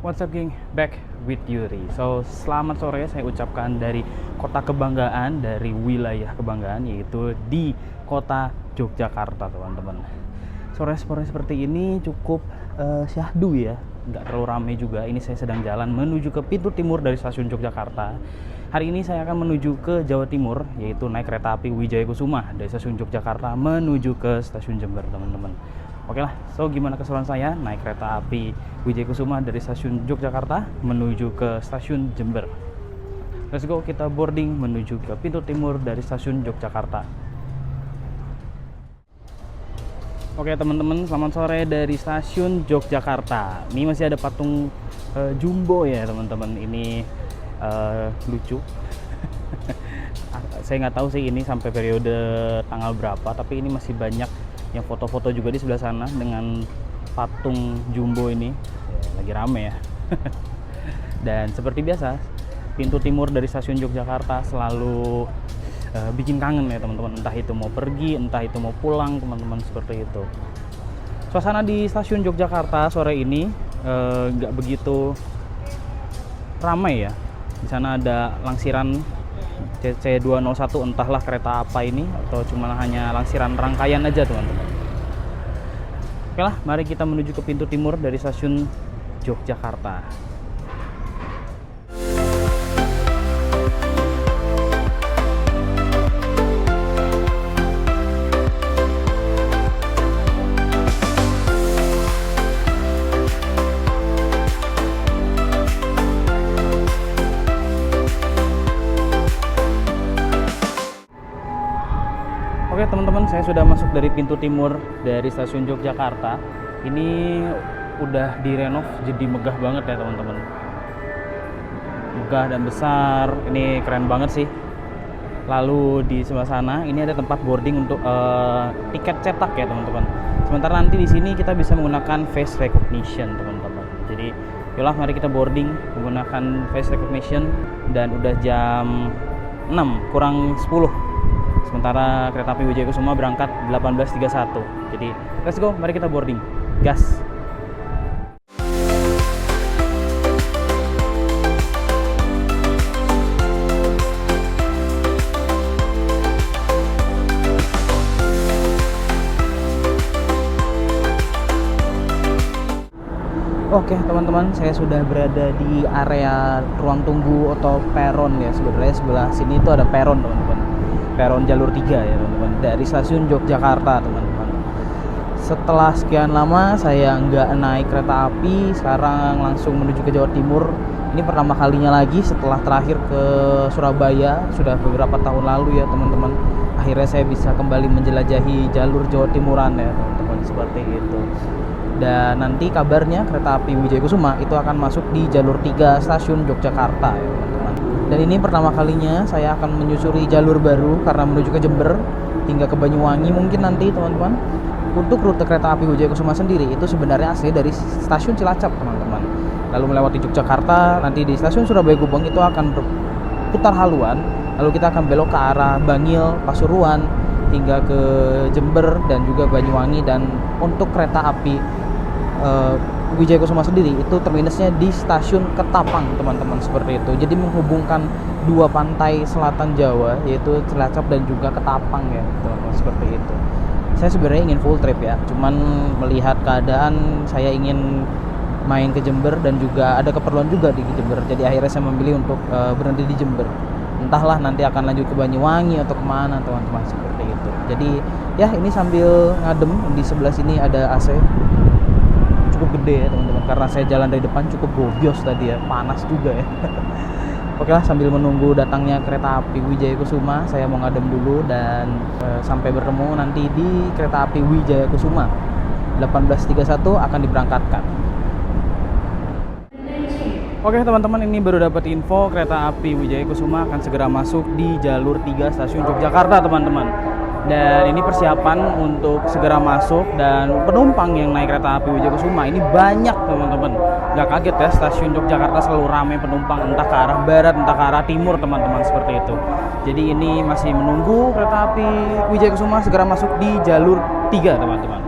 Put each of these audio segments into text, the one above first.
What's up geng, back with Yuri. So selamat sore saya ucapkan dari kota kebanggaan, dari wilayah kebanggaan, yaitu di kota Yogyakarta teman-teman. Sore-sore seperti ini cukup syahdu ya, nggak terlalu ramai juga. Ini saya sedang jalan menuju ke pintu timur dari stasiun Yogyakarta. Hari ini saya akan menuju ke Jawa Timur, yaitu naik kereta api Wijaya Kusuma dari stasiun Yogyakarta menuju ke stasiun Jember teman-teman. Oke lah, so gimana keseruan saya naik kereta api Wijaya Kusuma dari stasiun Yogyakarta menuju ke stasiun Jember. Let's go, kita boarding menuju ke pintu timur dari stasiun Yogyakarta. Oke teman-teman, selamat sore dari stasiun Yogyakarta. Ini masih ada patung Jumbo ya teman-teman. Ini lucu. Saya nggak tahu sih ini sampai periode tanggal berapa, tapi ini masih banyak yang foto-foto juga di sebelah sana dengan patung Jumbo ini. Lagi rame ya. Dan seperti biasa, pintu timur dari stasiun Yogyakarta selalu bikin kangen ya teman-teman. Entah itu mau pergi, entah itu mau pulang teman-teman, seperti itu. Suasana di stasiun Yogyakarta sore ini nggak begitu ramai ya. Di sana ada langsiran CC201, entahlah kereta apa ini, atau cuma hanya langsiran rangkaian aja teman-teman. Oke lah, mari kita menuju ke pintu timur dari stasiun Yogyakarta. Oke teman-teman, saya sudah masuk dari pintu timur dari stasiun Yogyakarta. Ini udah direnov jadi megah banget ya teman-teman. Megah dan besar, ini keren banget sih. Lalu di sebelah sana ini ada tempat boarding untuk tiket cetak ya teman-teman. Sementara nanti di sini kita bisa menggunakan face recognition teman-teman. Jadi yolah mari kita boarding menggunakan face recognition, dan udah jam 6 kurang 10. Sementara kereta api Wijaya Kusuma berangkat 18.31. Jadi let's go, mari kita boarding. Gas. Oke teman-teman, saya sudah berada di area ruang tunggu atau peron ya. Sebenarnya sebelah sini itu ada peron teman-teman. Peron jalur 3 ya teman-teman, dari stasiun Yogyakarta teman-teman. Setelah sekian lama saya nggak naik kereta api, sekarang langsung menuju ke Jawa Timur. Ini pertama kalinya lagi setelah terakhir ke Surabaya, sudah beberapa tahun lalu ya teman-teman. Akhirnya saya bisa kembali menjelajahi jalur Jawa Timuran ya teman-teman, seperti itu. Dan nanti kabarnya kereta api Wijaya Kusuma itu akan masuk di jalur 3 stasiun Yogyakarta ya teman-teman. Dan ini pertama kalinya saya akan menyusuri jalur baru karena menuju ke Jember hingga ke Banyuwangi mungkin nanti teman-teman. Untuk rute kereta api Wijaya Kusuma sendiri itu sebenarnya asli dari stasiun Cilacap teman-teman. Lalu melewati Yogyakarta, nanti di stasiun Surabaya Gubeng itu akan berputar haluan. Lalu kita akan belok ke arah Bangil, Pasuruan hingga ke Jember dan juga Banyuwangi. Dan untuk kereta api Wijaya Kusuma sendiri itu terminusnya di stasiun Ketapang teman-teman, seperti itu. Jadi menghubungkan dua pantai selatan Jawa, yaitu Cilacap dan juga Ketapang ya teman-teman, seperti itu. Saya sebenarnya ingin full trip ya, cuman melihat keadaan saya ingin main ke Jember dan juga ada keperluan juga di Jember. Jadi akhirnya saya memilih untuk berhenti di Jember. Entahlah nanti akan lanjut ke Banyuwangi atau kemana teman-teman, seperti itu. Jadi ya ini sambil ngadem, di sebelah sini ada AC cukup gede ya teman-teman, karena saya jalan dari depan cukup gobios tadi ya, panas juga ya. Oke lah, sambil menunggu datangnya kereta api Wijaya Kusuma, saya mau ngadem dulu dan sampai bertemu nanti di kereta api Wijaya Kusuma 18.31 akan diberangkatkan. Oke teman-teman, ini baru dapat info kereta api Wijaya Kusuma akan segera masuk di jalur 3 stasiun Yogyakarta teman-teman. Dan ini persiapan untuk segera masuk, dan penumpang yang naik kereta api Wijaya Kusuma ini banyak teman-teman. Gak kaget ya, stasiun Yogyakarta selalu ramai penumpang, entah ke arah barat, entah ke arah timur teman-teman, seperti itu. Jadi ini masih menunggu kereta api Wijaya Kusuma segera masuk di jalur 3 teman-teman.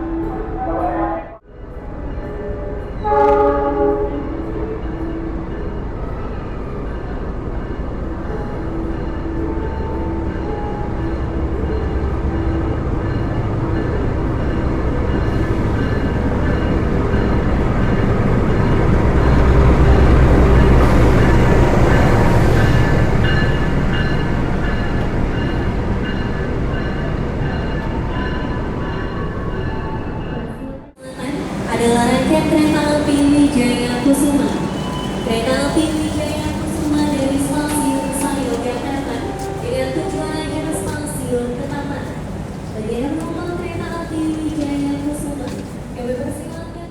rangkaian kereta api Wijaya Kusuma. Kereta api Wijaya Kusuma dari stasiun Sayogyakarta dengan tujuan akhir stasiun Ketapang. Bagi yang penumpang kereta api Wijaya Kusuma, kami persilakan.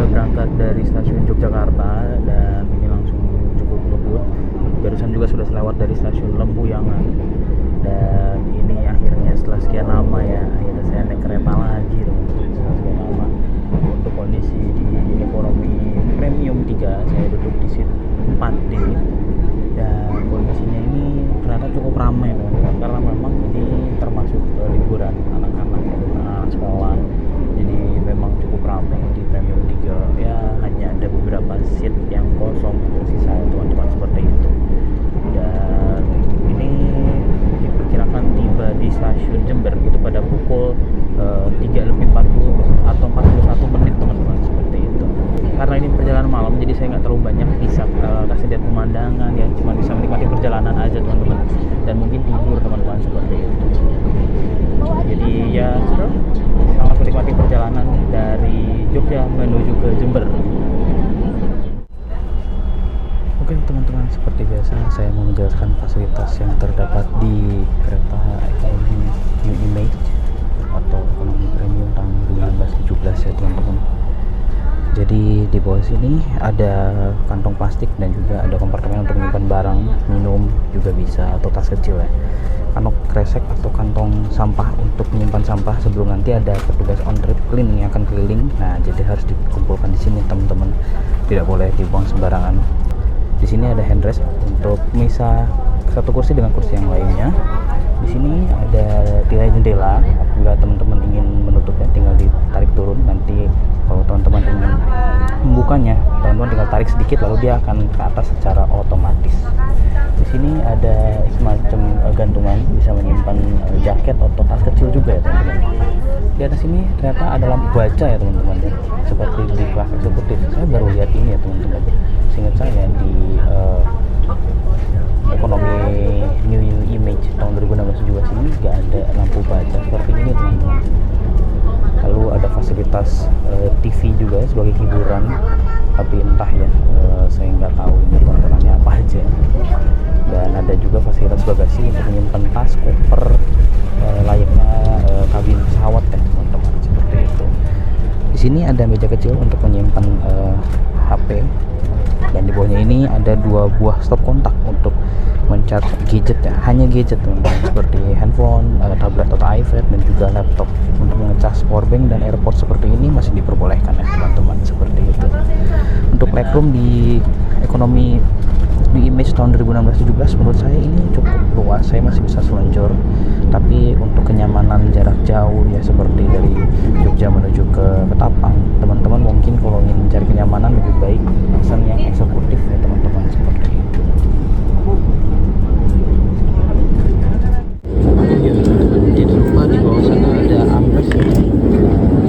Berangkat dari stasiun Yogyakarta dan ini langsung cukup ngebut. Barusan juga sudah selewat dari stasiun Lempuyangan dan ini akhirnya setelah sekian lama ya akhirnya saya naik kereta lagi setelah sekian lama. Untuk kondisi di ekonomi premium 3 saya duduk di seat 4D dan kondisinya ini ternyata cukup ramai karena memang ini termasuk liburan anak-anak sekolah, jadi memang cukup ramai di premium 3 ya, hanya ada beberapa seat yang kosong tersisa teman-teman seperti itu. Dan ini diperkirakan tiba di stasiun Jember itu pada pukul 3:40 atau 41 menit teman-teman seperti itu. Karena ini perjalanan malam jadi saya nggak terlalu banyak bisa kasih lihat pemandangan ya, cuma bisa menikmati perjalanan aja teman-teman dan mungkin tidur teman-teman seperti itu. Jadi ya selamat menikmati perjalanan dari Jogja menuju ke Jember. Oke teman-teman, seperti biasa saya mau menjelaskan fasilitas yang terdapat di kereta ekonomi New Image atau ekonomi premium tahun 2017 ya teman-teman. Jadi di bawah sini ada kantong plastik dan juga ada kompartemen untuk menyimpan barang, minum juga bisa, atau tas kecil ya. Kantong kresek atau kantong sampah untuk menyimpan sampah sebelum nanti ada petugas on trip clean yang akan keliling. Nah, jadi harus dikumpulkan di sini teman-teman. Tidak boleh dibuang sembarangan. Di sini ada handrest untuk memisah satu kursi dengan kursi yang lainnya. Di sini ada tirai jendela, apabila teman-teman ingin menutupnya tinggal ditarik turun. Nanti kalau teman-teman ingin membukanya, teman-teman tinggal tarik sedikit lalu dia akan ke atas secara otomatis. Di sini ada semacam gantungan bisa menyimpan jaket atau tas kecil juga ya teman-teman. Di atas ini ternyata ada lampu baca ya teman-teman, seperti di kelas eksekutif. Saya baru lihat ini ya teman-teman. Seingat saya di ekonomi New Image tahun 2016 ini nggak ada lampu baca seperti ini teman-teman. Lalu ada fasilitas TV juga sebagai hiburan, tapi entah ya, saya nggak tahu ini tontonannya apa aja. Dan ada juga fasilitas bagasi untuk menyimpan tas, koper, layaknya kabin pesawat ya teman-teman seperti itu. Di sini ada meja kecil untuk menyimpan HP. Dan di bawahnya ini ada 2 buah stop kontak untuk men-charge gadget ya, hanya gadget teman-teman, seperti handphone, tablet atau iPad dan juga laptop. Untuk mengecas powerbank dan AirPods seperti ini masih diperbolehkan ya teman-teman seperti itu. Untuk legroom di ekonomi di Image tahun 2016-17 menurut saya ini cukup luas, saya masih bisa seluncur. Tapi untuk kenyamanan jarak jauh ya, seperti dari Jogja menuju ke Ketapang, teman-teman mungkin kalau ingin mencari kenyamanan lebih baik pesan yang eksekutif ya teman-teman seperti itu. Ya teman-teman, tidak lupa di bawah sana ada armrest ya.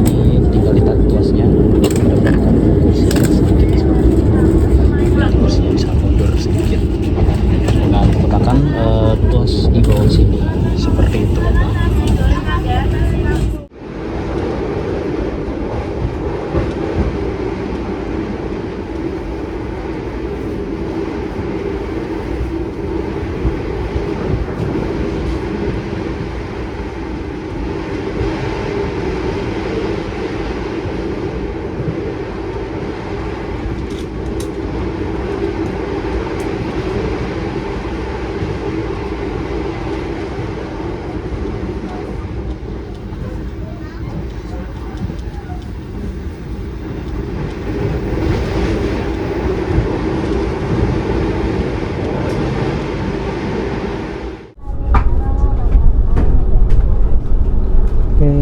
Ini tinggal ditarik tuasnya untuk mendapatkan kursi sedikit seperti ini. Kursinya bisa mundur sedikit dengan menggunakan tuas di bawah sini seperti itu.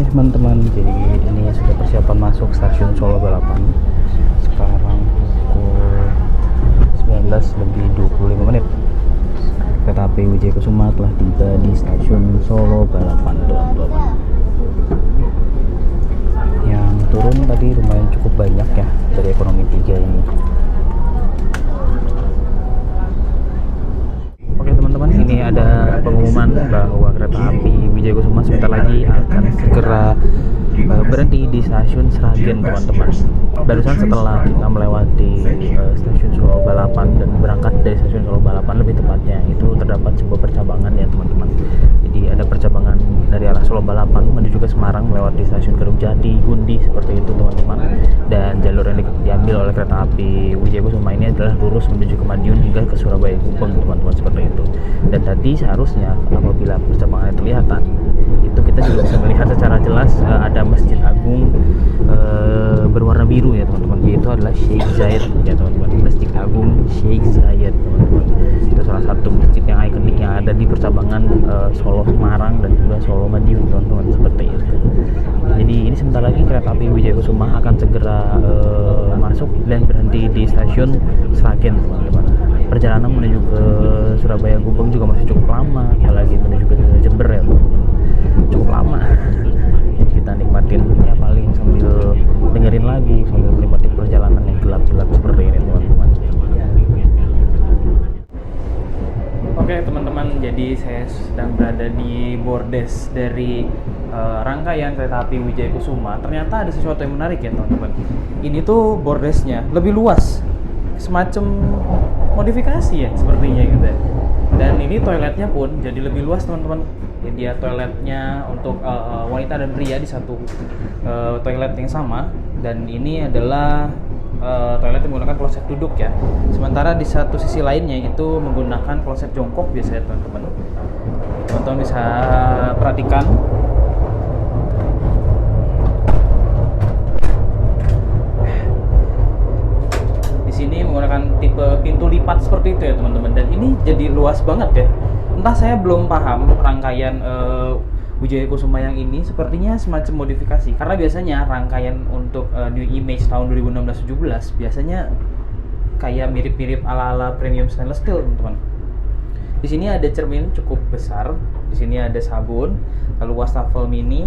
teman-teman, jadi ini sudah persiapan masuk stasiun Solo Balapan. Sekarang pukul 19:25. Kereta api Wijayakusuma telah tiba di stasiun Solo Balapan, teman-teman. Yang turun tadi lumayan cukup banyak ya dari ekonomi 3 ini. Oke teman-teman, ini ada pengumuman bahwa kereta api Wijayakusuma sebentar lagi akan segera berhenti di stasiun Sragen, teman-teman. Barusan setelah kita melewati stasiun Solo Balapan dan berangkat dari stasiun Solo Balapan, lebih tepatnya itu terdapat sebuah percabangan ya teman-teman. Jadi ada percabangan dari arah Solo Balapan menuju ke Semarang melewati stasiun Kedungjati, Gundi, seperti itu teman-teman. Dan jalur yang diambil oleh kereta api Wijayakusuma ini adalah lurus menuju ke Madiun hingga ke Surabaya Gubeng, teman-teman, seperti itu. Dan tadi seharusnya apabila percabangannya kelihatan, itu kita juga bisa melihat secara jelas ada Masjid Agung berwarna biru ya teman-teman, yaitu adalah Sheikh Zayed ya teman-teman. Masjid Agung Sheikh Zayed, teman-teman, itu salah satu masjid yang ikonik yang ada di percabangan Solo Semarang dan juga Solo Madiun, teman-teman, seperti itu. Jadi ini sebentar lagi kereta api Wijayakusuma akan segera masuk dan berhenti di stasiun Sragen, teman-teman. Perjalanan menuju ke Surabaya Gubeng juga masih cukup lama, apalagi menuju ke Jember ya teman-teman, cukup lama. Jadi kita nikmatin ya paling sambil dengerin lagu, sambil menikmati perjalanan yang gelap-gelap seperti ini, teman-teman. Oke teman-teman, jadi saya sedang berada di bordes dari rangkaian kereta api Wijayakusuma. Ternyata ada sesuatu yang menarik ya teman-teman. Ini tuh bordesnya lebih luas, semacam modifikasi ya sepertinya gitu ya. Dan ini toiletnya pun jadi lebih luas, teman-teman. Jadi dia toiletnya untuk wanita dan pria di satu toilet yang sama. Dan ini adalah toilet yang menggunakan kloset duduk ya. Sementara di satu sisi lainnya itu menggunakan kloset jongkok biasanya, teman-teman. Teman-teman bisa perhatikan. Sini menggunakan tipe pintu lipat seperti itu ya teman-teman, dan ini jadi luas banget ya. Entah, saya belum paham rangkaian Wijayakusuma yang ini sepertinya semacam modifikasi, karena biasanya rangkaian untuk New Image tahun 2016-17 biasanya kayak mirip-mirip ala-ala premium stainless steel, teman-teman. Di sini ada cermin cukup besar, di sini ada sabun, lalu wastafel mini,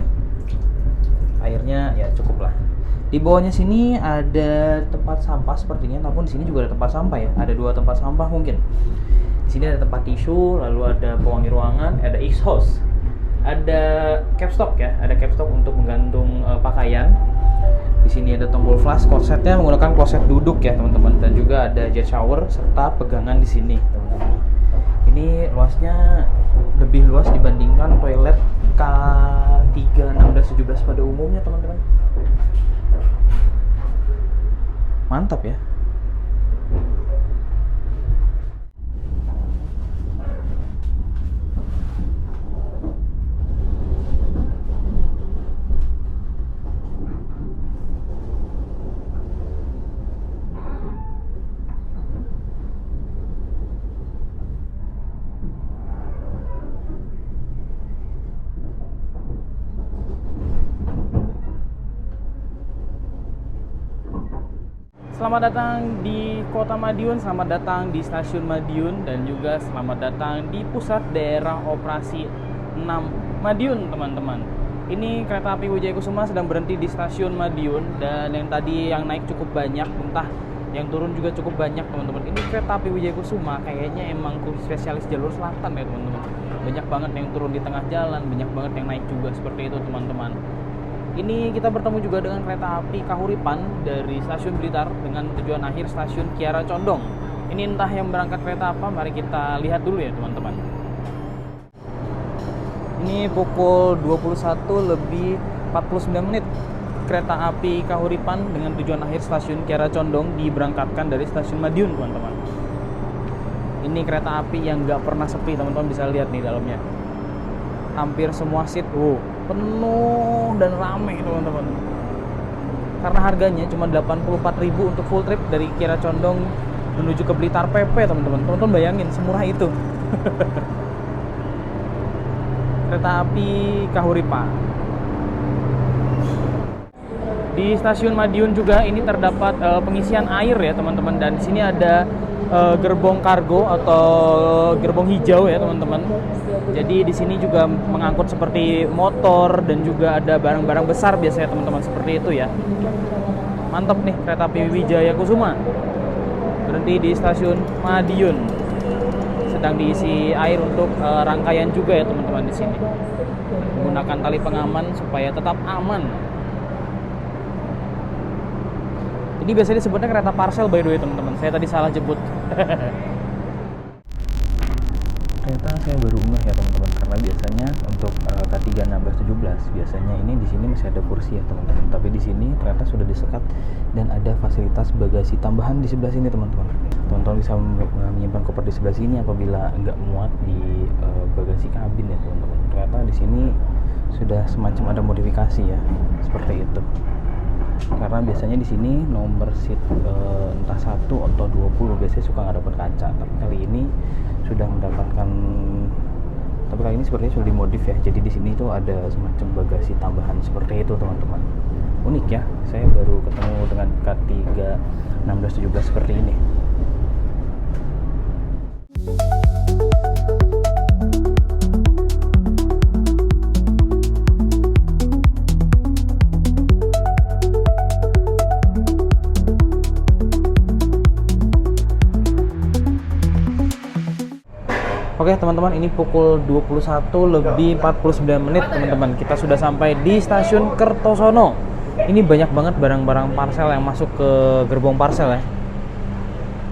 airnya ya cukup lah. Di bawahnya sini ada tempat sampah sepertinya, ataupun di sini juga ada tempat sampah ya. Ada 2 tempat sampah mungkin. Di sini ada tempat tisu, lalu ada pewangi ruangan, ada exhaust, ada capstock ya, ada capstock untuk menggantung pakaian. Di sini ada tombol flush, klosetnya menggunakan kloset duduk ya teman-teman, dan juga ada jet shower serta pegangan di sini, teman-teman. Ini luasnya lebih luas dibandingkan toilet K3 16-17 pada umumnya, teman-teman. Mantap ya. Selamat datang di Kota Madiun, selamat datang di Stasiun Madiun, dan juga selamat datang di pusat daerah operasi 6 Madiun, teman-teman. Ini kereta api Wijayakusuma sedang berhenti di Stasiun Madiun, dan yang tadi yang naik cukup banyak, entah yang turun juga cukup banyak, teman-teman. Ini kereta api Wijayakusuma kayaknya emang spesialis jalur selatan ya, teman-teman. Banyak banget yang turun di tengah jalan, banyak banget yang naik juga seperti itu, teman-teman. Ini kita bertemu juga dengan kereta api Kahuripan dari Stasiun Blitar dengan tujuan akhir Stasiun Kiara Condong. Ini entah yang berangkat kereta apa, mari kita lihat dulu ya teman-teman. Ini pukul 21:49. Kereta api Kahuripan dengan tujuan akhir Stasiun Kiara Condong diberangkatkan dari Stasiun Madiun, teman-teman. Ini kereta api yang nggak pernah sepi, teman-teman bisa lihat nih dalamnya. Hampir semua seat penuh dan ramai, teman-teman. Karena harganya cuma 84.000 untuk full trip dari Kiara Condong menuju ke Blitar PP, teman-teman. Teman-teman bayangin semurah itu. Kereta api Kahuripan. Di stasiun Madiun juga ini terdapat pengisian air ya teman-teman, dan di sini ada gerbong kargo atau gerbong hijau ya teman-teman. Jadi di sini juga mengangkut seperti motor dan juga ada barang-barang besar biasanya teman-teman, seperti itu ya. Mantap nih kereta api Wijaya Kusuma. Berhenti di stasiun Madiun. Sedang diisi air untuk rangkaian juga ya teman-teman di sini. Menggunakan tali pengaman supaya tetap aman. Ini biasanya disebutnya kereta parcel by the way teman-teman. Saya tadi salah jemput. Ternyata saya baru ngeh ya teman-teman, karena biasanya untuk K3 1617 biasanya ini di sini masih ada kursi ya teman-teman. Tapi di sini ternyata sudah disekat dan ada fasilitas bagasi tambahan di sebelah sini teman-teman. Teman-teman bisa menyimpan koper di sebelah sini apabila nggak muat di bagasi kabin ya teman-teman. Ternyata di sini sudah semacam ada modifikasi ya, seperti itu. Karena biasanya di sini nomor seat entah 1 atau 20 biasanya suka nggak dapat kaca, tapi kali ini sepertinya sudah dimodif ya. Jadi di sini tuh ada semacam bagasi tambahan seperti itu teman-teman. Unik ya, saya baru ketemu dengan K3 1617 seperti ini. Oke teman-teman, ini pukul 21 lebih 49 menit teman-teman. Kita sudah sampai di stasiun Kertosono. Ini banyak banget barang-barang parcel yang masuk ke gerbong parcel ya.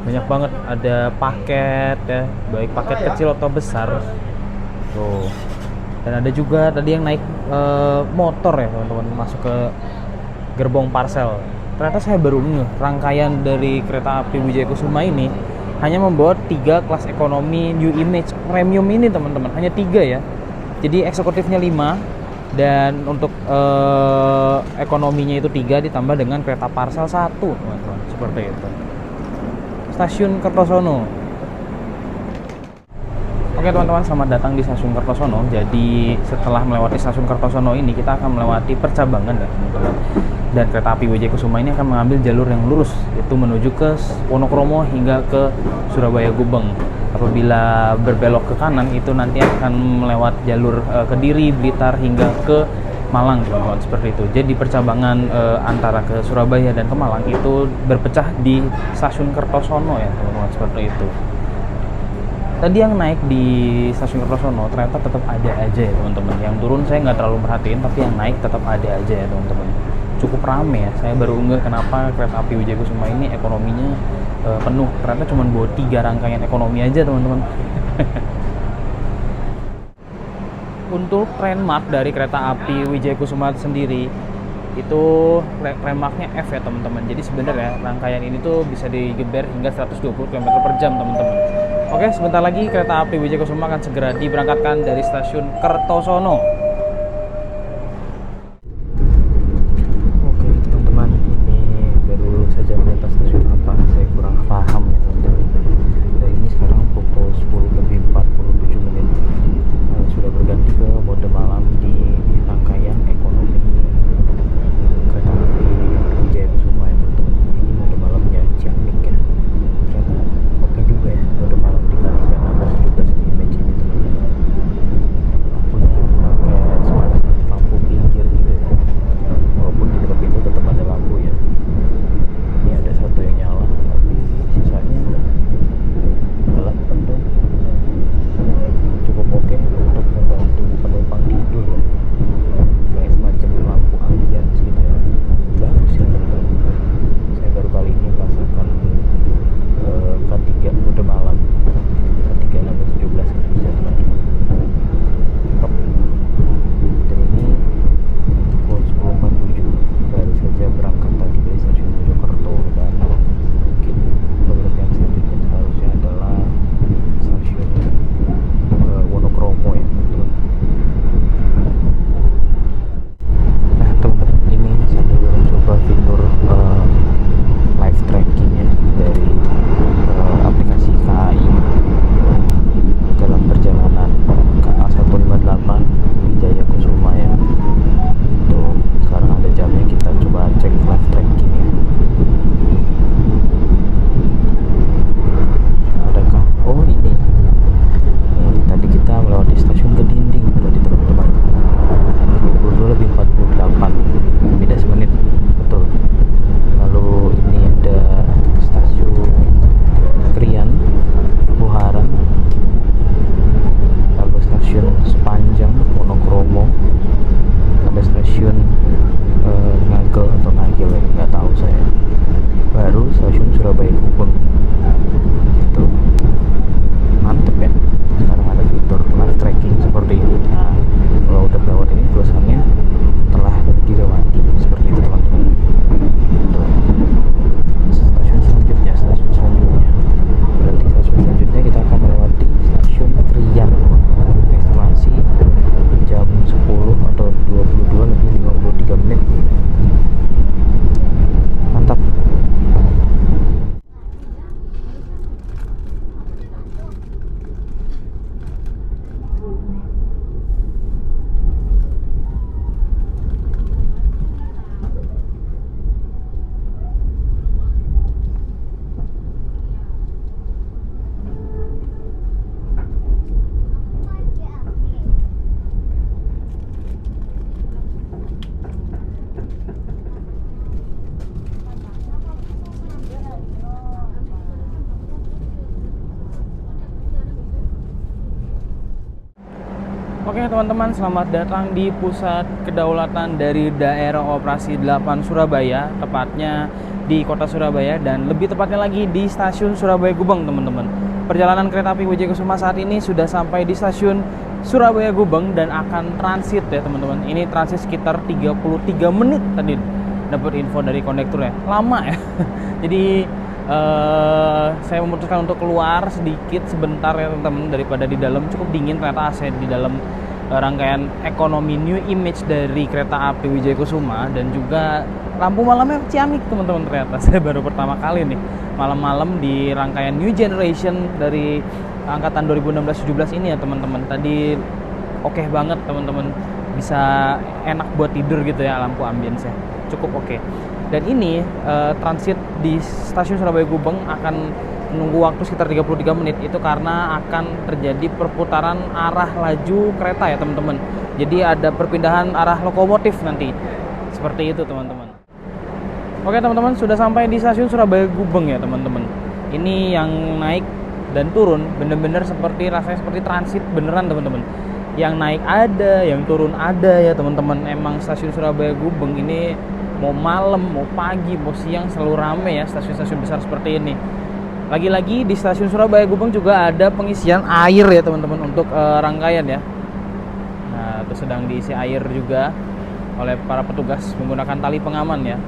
Banyak banget, ada paket ya, baik paket kecil atau besar. Tuh. Dan ada juga tadi yang naik motor ya teman-teman, masuk ke gerbong parcel. Ternyata saya baru ngeh, rangkaian dari kereta api Wijaya Kusuma ini hanya membawa 3 kelas ekonomi New Image Premium ini teman-teman, hanya 3 ya. Jadi eksekutifnya 5 dan untuk ekonominya itu 3 ditambah dengan kereta parcel 1 teman-teman, seperti itu. Stasiun Kertosono. Oke teman-teman, selamat datang di stasiun Kertosono. Jadi setelah melewati stasiun Kertosono ini kita akan melewati percabangan ya teman-teman. Dan kereta api Wijaya Kusuma ini akan mengambil jalur yang lurus, yaitu menuju ke Wonokromo hingga ke Surabaya Gubeng. Apabila berbelok ke kanan itu nanti akan melewat jalur Kediri, Blitar hingga ke Malang teman-teman, seperti itu. Jadi percabangan antara ke Surabaya dan ke Malang itu berpecah di stasiun Kertosono ya teman-teman, seperti itu. Tadi yang naik di stasiun Kertosono ternyata tetap ada aja ya teman-teman. Yang turun saya nggak terlalu perhatiin, tapi yang naik tetap ada aja ya teman-teman. Cukup rame ya. Saya baru unggah kenapa kereta api Wijaya Kusuma ini ekonominya penuh. Ternyata cuma bawa 3 rangkaian ekonomi aja teman-teman. Untuk landmark dari kereta api Wijaya Kusuma sendiri itu landmarknya F ya teman-teman. Jadi sebenarnya rangkaian ini tuh bisa digeber hingga 120 km per jam teman-teman. Oke, sebentar lagi kereta api Wijaya Kusuma akan segera diberangkatkan dari stasiun Kertosono. Oke teman-teman, selamat datang di pusat kedaulatan dari daerah operasi 8 Surabaya, tepatnya di kota Surabaya dan lebih tepatnya lagi di stasiun Surabaya Gubeng teman-teman. Perjalanan kereta api Wijayakusuma saat ini sudah sampai di stasiun Surabaya Gubeng dan akan transit ya teman-teman. Ini transit sekitar 33 menit tadi dapat info dari kondektur ya. Lama ya. Jadi saya memutuskan untuk keluar sedikit sebentar ya teman-teman, daripada di dalam cukup dingin ternyata AC di dalam rangkaian ekonomi New Image dari kereta api Wijayakusuma, dan juga lampu malamnya ciamik teman-teman. Ternyata saya baru pertama kali nih malam-malam di rangkaian New Generation dari angkatan 2016-17 ini ya teman-teman. Tadi oke banget teman-teman, bisa enak buat tidur gitu ya, lampu ambience-nya cukup oke. Dan ini transit di stasiun Surabaya Gubeng akan menunggu waktu sekitar 33 menit, itu karena akan terjadi perputaran arah laju kereta ya teman-teman. Jadi ada perpindahan arah lokomotif nanti, seperti itu teman-teman. Oke teman-teman, sudah sampai di stasiun Surabaya Gubeng ya teman-teman. Ini yang naik dan turun bener-bener seperti rasanya seperti transit beneran teman-teman. Yang naik ada, yang turun ada ya teman-teman. Emang stasiun Surabaya Gubeng ini mau malam, mau pagi, mau siang selalu rame ya stasiun-stasiun besar seperti ini. Lagi-lagi di stasiun Surabaya Gubeng juga ada pengisian air ya teman-teman untuk rangkaian ya. Nah, itu sedang diisi air juga oleh para petugas menggunakan tali pengaman ya.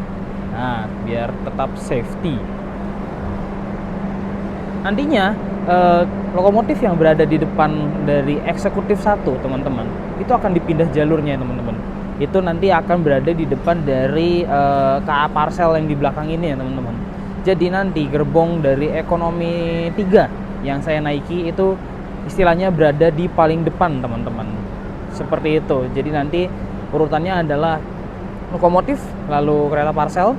Nah, biar tetap safety. Nantinya lokomotif yang berada di depan dari eksekutif 1 teman-teman, itu akan dipindah jalurnya teman-teman. Itu nanti akan berada di depan dari KA Parsel yang di belakang ini ya teman-teman. Jadi nanti gerbong dari ekonomi 3 yang saya naiki itu istilahnya berada di paling depan teman-teman. Seperti itu. Jadi nanti urutannya adalah lokomotif, lalu kereta Parsel,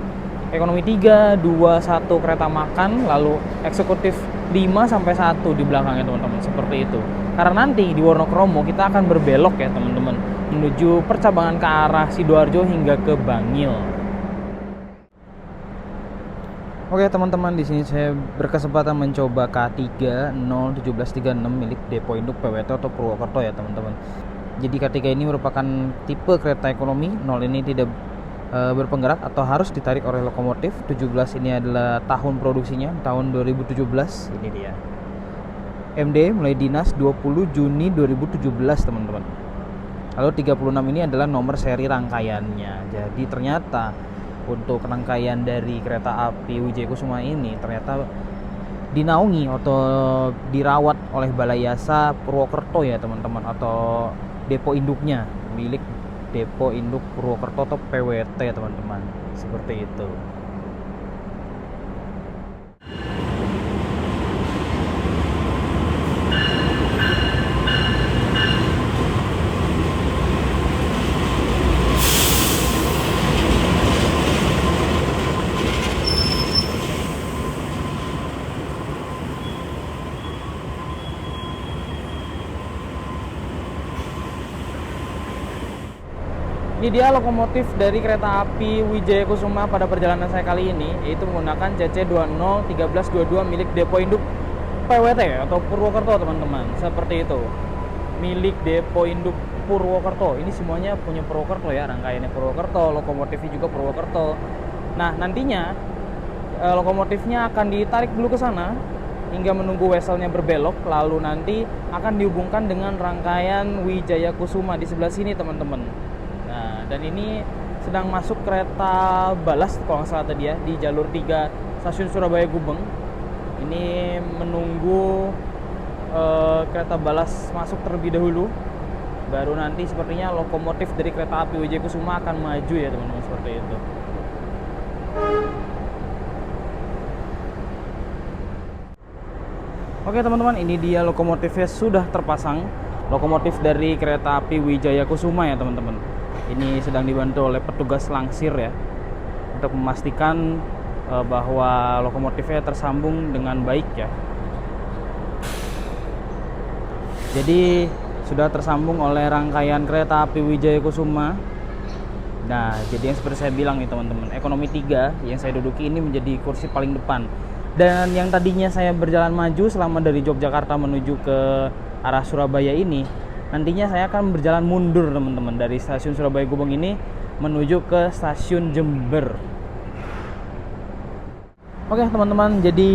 ekonomi 3, 2, 1 kereta makan, lalu eksekutif 5 sampai 1 di belakangnya teman-teman. Seperti itu. Karena nanti di Wonokromo kita akan berbelok ya teman-teman, menuju percabangan ke arah Sidoarjo hingga ke Bangil. Oke teman-teman, di sini saya berkesempatan mencoba K3 01736 milik Depo Induk PWT atau Purwokerto ya teman-teman. Jadi K3 ini merupakan tipe kereta ekonomi. 0 ini tidak berpenggerak atau harus ditarik oleh lokomotif. 17 ini adalah tahun produksinya, tahun 2017. Ini dia. MD mulai dinas 20 Juni 2017 teman-teman. Lalu 36 ini adalah nomor seri rangkaiannya. Jadi ternyata untuk rangkaian dari kereta api Wijayakusuma ini ternyata dinaungi atau dirawat oleh Balai Yasa Purwokerto ya teman-teman, atau depo induknya milik Depo Induk Purwokerto atau PWT ya teman-teman. Seperti itu. Ini dia lokomotif dari kereta api Wijayakusuma pada perjalanan saya kali ini, yaitu menggunakan CC201322 milik Depo Induk PWT atau Purwokerto teman-teman. Seperti itu, milik Depo Induk Purwokerto. Ini semuanya punya Purwokerto ya, rangkaiannya Purwokerto, lokomotifnya juga Purwokerto. Nah nantinya lokomotifnya akan ditarik dulu ke sana hingga menunggu weselnya berbelok, lalu nanti akan dihubungkan dengan rangkaian Wijayakusuma di sebelah sini teman-teman. Nah, dan ini sedang masuk kereta balas kalau nggak salah tadi ya, di jalur 3 stasiun Surabaya Gubeng. Ini menunggu kereta balas masuk terlebih dahulu, baru nanti sepertinya lokomotif dari kereta api Wijayakusuma akan maju ya teman-teman, seperti itu. Oke teman-teman, ini dia lokomotifnya sudah terpasang. Lokomotif dari kereta api Wijayakusuma ya teman-teman. Ini sedang dibantu oleh petugas langsir ya, untuk memastikan bahwa lokomotifnya tersambung dengan baik ya. Jadi sudah tersambung oleh rangkaian kereta api Wijayakusuma. Nah, jadi yang seperti saya bilang nih teman-teman, ekonomi 3 yang saya duduki ini menjadi kursi paling depan. Dan yang tadinya saya berjalan maju selama dari Yogyakarta menuju ke arah Surabaya ini nantinya saya akan berjalan mundur teman-teman dari stasiun Surabaya Gubeng ini menuju ke stasiun Jember. Oke teman-teman, jadi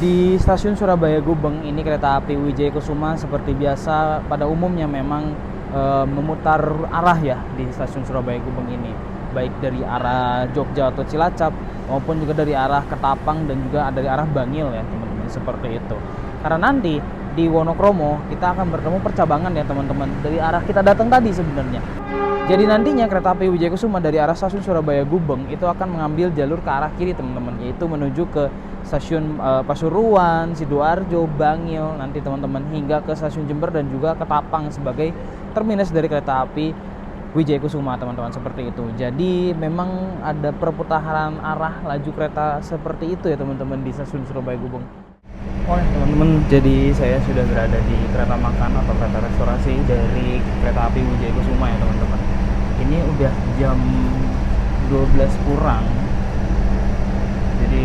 di stasiun Surabaya Gubeng ini kereta api Wijaya Kusuma seperti biasa pada umumnya memang memutar arah ya di stasiun Surabaya Gubeng ini, baik dari arah Jogja atau Cilacap maupun juga dari arah Ketapang dan juga dari arah Bangil ya teman-teman, seperti itu. Karena nanti di Wonokromo kita akan bertemu percabangan ya teman-teman dari arah kita datang tadi sebenarnya. Jadi nantinya kereta api Wijaya Kusuma dari arah stasiun Surabaya Gubeng itu akan mengambil jalur ke arah kiri teman-teman, yaitu menuju ke stasiun Pasuruan, Sidoarjo, Bangil nanti teman-teman, hingga ke stasiun Jember dan juga Ketapang sebagai terminus dari kereta api Wijaya Kusuma teman-teman, seperti itu. Jadi memang ada perputaran arah laju kereta seperti itu ya teman-teman di stasiun Surabaya Gubeng. Oke teman-teman, jadi saya sudah berada di kereta makan atau kereta restorasi dari kereta api Wijaya Kusuma ya teman-teman. Ini udah jam 12 kurang, jadi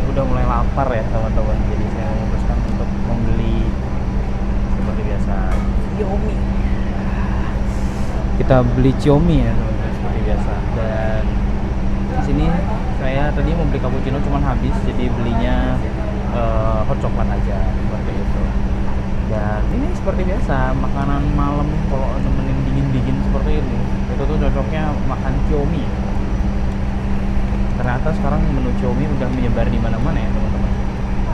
udah mulai lapar ya teman-teman. Jadi saya memutuskan untuk membeli seperti biasa Xiaomi. Kita beli Xiaomi ya teman-teman seperti biasa. Dan di sini saya tadi mau beli cappuccino cuman habis, jadi belinya hot coklat aja seperti itu. Dan ini seperti biasa makanan malam kalau nemenin dingin-dingin seperti ini, itu tuh cocoknya makan Xiaomi. Ternyata sekarang menu Xiaomi udah menyebar di mana-mana ya teman-teman.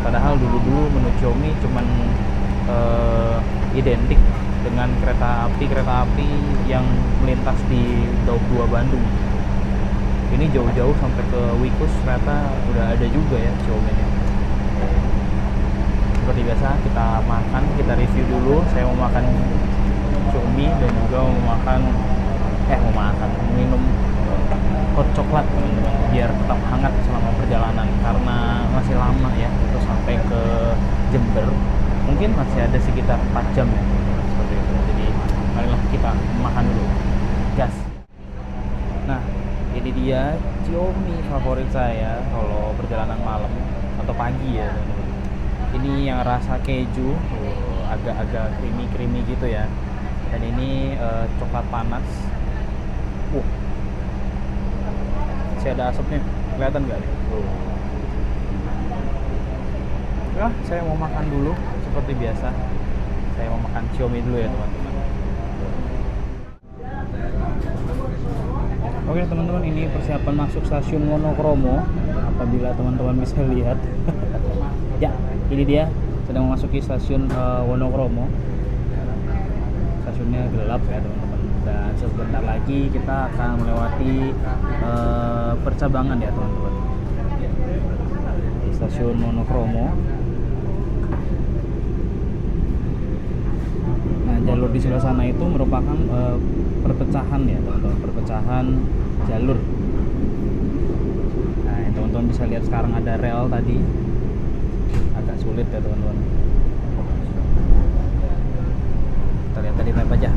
Padahal dulu-dulu menu Xiaomi cuman identik dengan kereta api yang melintas di Daup 2 Bandung. Ini jauh-jauh sampai ke Wikus ternyata udah ada juga ya Xiaomi-nya. Seperti biasa kita makan, kita review dulu. Saya mau makan Xiaomi dan juga mau minum hot coklat teman-teman, biar tetap hangat selama perjalanan karena masih lama ya itu sampai ke Jember. Mungkin masih ada sekitar 4 jam ya teman-teman, seperti itu. Jadi marilah kita makan dulu, gas. Nah ini dia Xiaomi favorit saya kalau perjalanan malam atau pagi ya teman-teman. Ini yang rasa keju, agak-agak creamy gitu ya. Dan ini coklat panas. Masih ada asapnya, kelihatan nggak nih? Nah, saya mau makan dulu seperti biasa. Saya mau makan Xiaomi dulu ya teman-teman. Oke teman-teman, ini persiapan masuk stasiun Wonokromo. Apabila teman-teman bisa lihat, ya ini dia sedang memasuki stasiun Wonokromo. Stasiunnya gelap ya teman-teman. Dan sebentar lagi kita akan melewati percabangan ya teman-teman di stasiun Wonokromo. Nah jalur di sebelah sana itu merupakan perpecahan ya teman-teman, perpecahan jalur. Nah teman-teman bisa lihat sekarang ada rel tadi, agak sulit ya teman-teman. Kita lihat tadi map aja.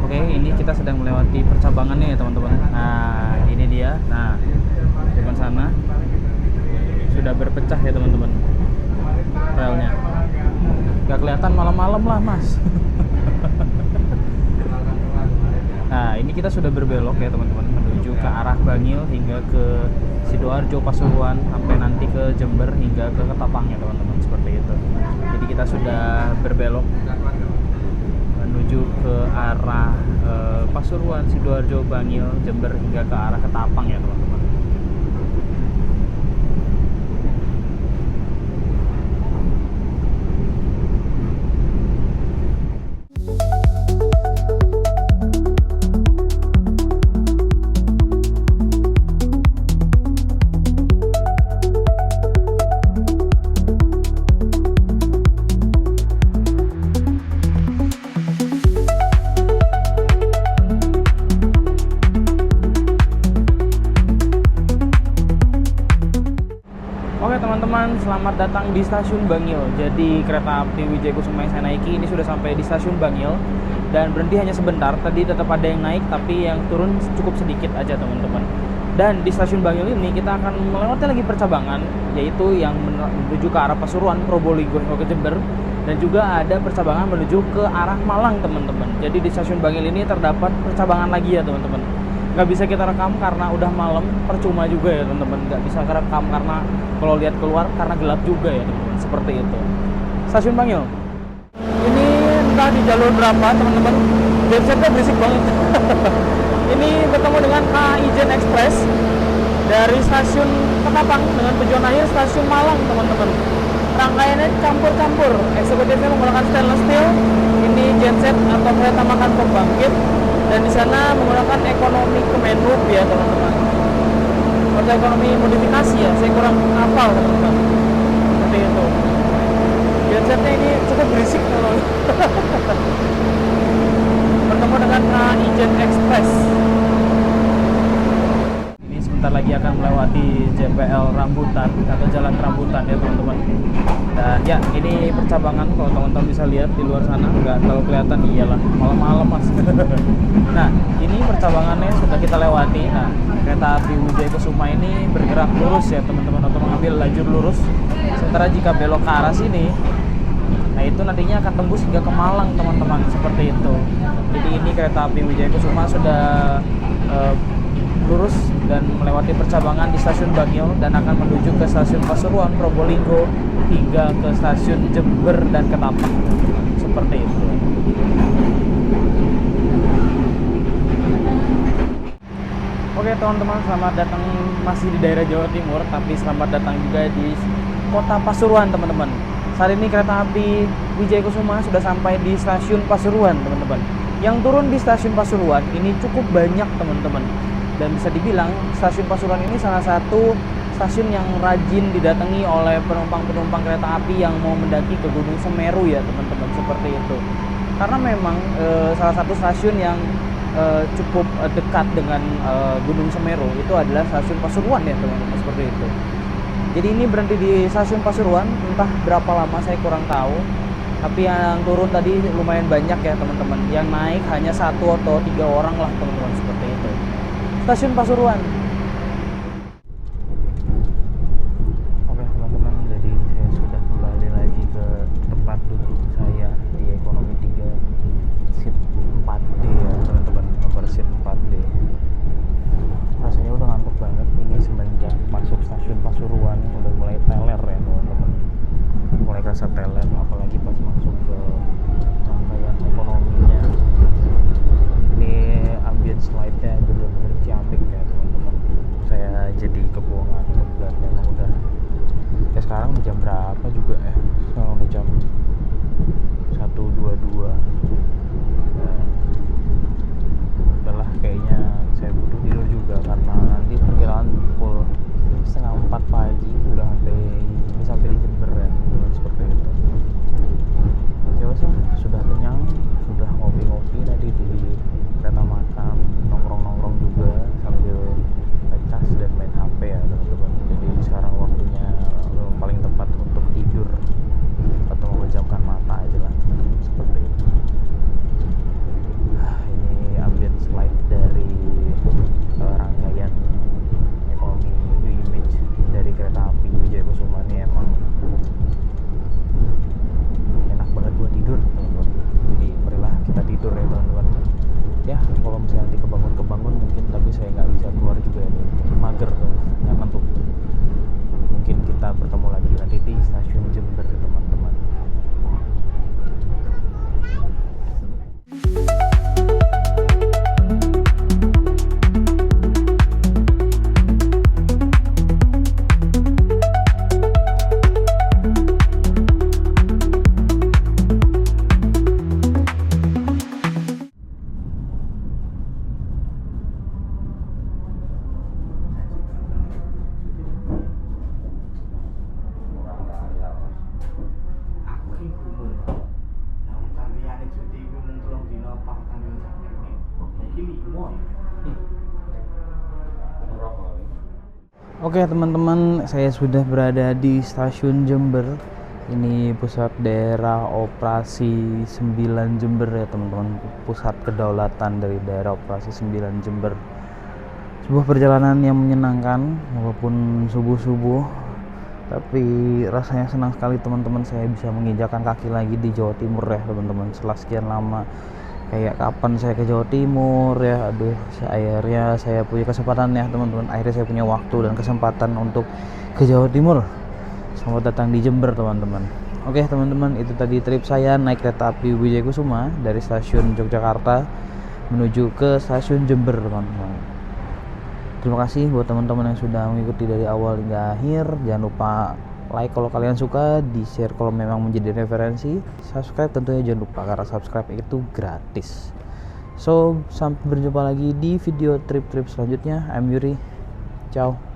Oke, ini kita sedang melewati percabangannya ya teman-teman. Nah, ini dia. Nah, depan sana sudah berpecah ya teman-teman relnya. Gak kelihatan malam-malam lah mas. Nah, ini kita sudah berbelok ya teman-teman menuju ke arah Bangil hingga ke Sidoarjo, Pasuruan, sampai nanti ke Jember hingga ke Ketapang ya teman-teman, seperti itu. Jadi kita sudah berbelok menuju ke arah Pasuruan, Sidoarjo, Bangil, Jember hingga ke arah Ketapang ya teman-teman. Selamat datang di stasiun Bangil. Jadi kereta api Wijaya Kusuma yang saya naiki ini sudah sampai di stasiun Bangil dan berhenti hanya sebentar. Tadi tetap ada yang naik tapi yang turun cukup sedikit aja teman-teman. Dan di stasiun Bangil ini kita akan melewati lagi percabangan, yaitu yang menuju ke arah Pasuruan, Probolinggo hingga ke Jember, dan juga ada percabangan menuju ke arah Malang teman-teman. Jadi di stasiun Bangil ini terdapat percabangan lagi ya teman-teman. Nggak bisa kita rekam karena udah malam, percuma juga ya teman-teman. Nggak bisa rekam karena kalau lihat keluar karena gelap juga ya teman-teman. Seperti itu. Stasiun Bangil. Ini entah di jalur berapa teman-teman. Gensetnya berisik banget. Ini bertemu dengan Ijen Express dari stasiun Ketapang dengan tujuan akhir stasiun Malang teman-teman. Rangkaiannya campur-campur. Eksekutifnya menggunakan stainless steel. Ini genset atau kereta makan pembangkit. Dan di sana menggunakan ekonomi Kemenhub ya teman-teman. Atau ekonomi modifikasi ya. Saya kurang hafal teman-teman. Seperti itu. Gensetnya ini cukup berisik kalau bertemu dengan Ijen Express. Ini sebentar lagi akan melewati JPL Rambutan atau Jalan Rambutan ya teman-teman. Dan ya ini percabangan, kalau teman-teman bisa lihat di luar sana nggak terlalu kelihatan, iyalah malam-malam mas. Nah ini percabangannya sudah kita lewati. Nah kereta api Wijaya Kusuma ini bergerak lurus ya teman-teman, atau mengambil lajur lurus. Sementara jika belok ke arah sini, nah itu nantinya akan tembus hingga ke Malang teman-teman, seperti itu. Jadi ini kereta api Wijaya Kusuma sudah lurus dan melewati percabangan di stasiun Bangil dan akan menuju ke stasiun Pasuruan, Probolinggo hingga ke stasiun Jember dan Ketapang, seperti itu. Oke teman-teman, selamat datang masih di daerah Jawa Timur, tapi selamat datang juga di kota Pasuruan teman-teman. Saat ini kereta api Wijaya Kusuma sudah sampai di stasiun Pasuruan teman-teman. Yang turun di stasiun Pasuruan ini cukup banyak teman-teman. Dan bisa dibilang stasiun Pasuruan ini salah satu stasiun yang rajin didatangi oleh penumpang-penumpang kereta api yang mau mendaki ke Gunung Semeru ya teman-teman, seperti itu. Karena memang salah satu stasiun yang cukup dekat dengan Gunung Semeru itu adalah stasiun Pasuruan ya teman-teman, seperti itu. Jadi ini berhenti di stasiun Pasuruan, entah berapa lama saya kurang tahu. Tapi yang turun tadi lumayan banyak ya teman-teman. Yang naik hanya 1 atau 3 orang lah teman-teman, seperti itu. Stasiun Pasuruan. Oke teman-teman, jadi saya sudah kembali lagi ke tempat duduk saya di ekonomi 3 seat 4D ya teman-teman, nomor seat 4D. Rasanya udah ngantuk banget ini semenjak masuk stasiun Pasuruan, udah mulai teler ya teman-teman, mulai kerasa teler, apalagi pas masuk ke rangkaian ekonominya. Ini ambience light-nya bener-bener ciamik ya teman-teman. Saya jadi kebuang ngantuk dan memang udah ya sekarang udah jam berapa juga ya, sekarang udah jam 1.22 ya, udahlah kayaknya saya butuh tidur juga karena nanti perkiraan pukul 3:30 pagi udah sampai di Jember ya teman-teman, seperti itu. Ya wes lah, sudah kenyang, sudah ngopi-ngopi tadi di kereta makan, nongkrong-nongkrong juga sambil ngecas dan main HP ya teman-teman. Jadi sekarang waktunya paling tepat untuk tidur atau memejamkan mata aja lah, seperti itu. Ini ambience light dari rangkaian ekonomi New Image dari kereta api Wijaya Kusuma ini emang enak banget buat tidur teman-teman. Jadi marilah kita tidur ya teman-teman. Ya kalau misalnya nanti kebangun mungkin, tapi saya nggak bisa keluar juga ya teman-teman. Mager nggak ngantuk. Mungkin kita bertemu lagi nanti di stasiun Jember teman-teman. Oke teman-teman, saya sudah berada di stasiun Jember. Ini pusat daerah operasi 9 Jember ya teman-teman. Pusat kedaulatan dari daerah operasi 9 Jember. Sebuah perjalanan yang menyenangkan walaupun subuh-subuh, tapi rasanya senang sekali teman-teman saya bisa menginjakan kaki lagi di Jawa Timur ya teman-teman. Setelah sekian lama, kayak kapan saya ke Jawa Timur ya, aduh akhirnya saya punya kesempatan ya teman-teman. Akhirnya saya punya waktu dan kesempatan untuk ke Jawa Timur. Selamat datang di Jember teman-teman. Oke teman-teman, itu tadi trip saya naik kereta api Wijaya Kusuma dari stasiun Yogyakarta menuju ke stasiun Jember teman-teman. Terima kasih buat teman-teman yang sudah mengikuti dari awal hingga akhir. Jangan lupa like kalau kalian suka, di share kalau memang menjadi referensi, subscribe tentunya jangan lupa karena subscribe itu gratis. So, sampai berjumpa lagi di video trip-trip selanjutnya. I'm Yuri. Ciao.